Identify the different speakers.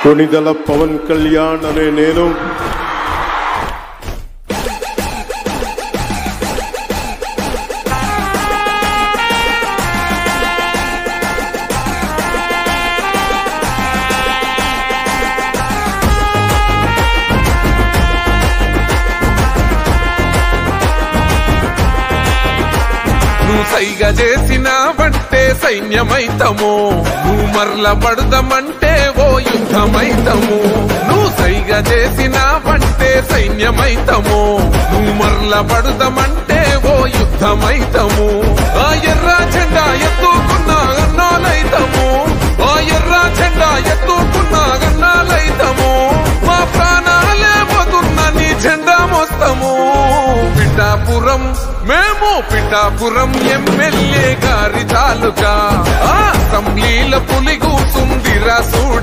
Speaker 1: కొణిదెల పవన్ కళ్యాణ్ అనే నేను
Speaker 2: సైగ చేసినావంటే సైన్యమైతము నువ్వు మరల పడదామంటే ఓ యుద్ధమైతము నువ్వు సైగ చేసినావంటే సైన్యమైతము నువ్వు మరల పడదామంటే ఓ యుద్ధమైతము ఆ ఎర్ర జెండా ఎత్తుకున్నా గన్నాలైతము ఆ ఎర్ర జెండా ఎత్తుకున్నా గన్నాలైతము మా ప్రాణాలే పోతున్న నీ జెండా మోస్తాము పిఠాపురం మేము పిఠాపురం ఎమ్మెల్యే గారి తాలూకా అసెంబ్లీల పులి కూసుందిరా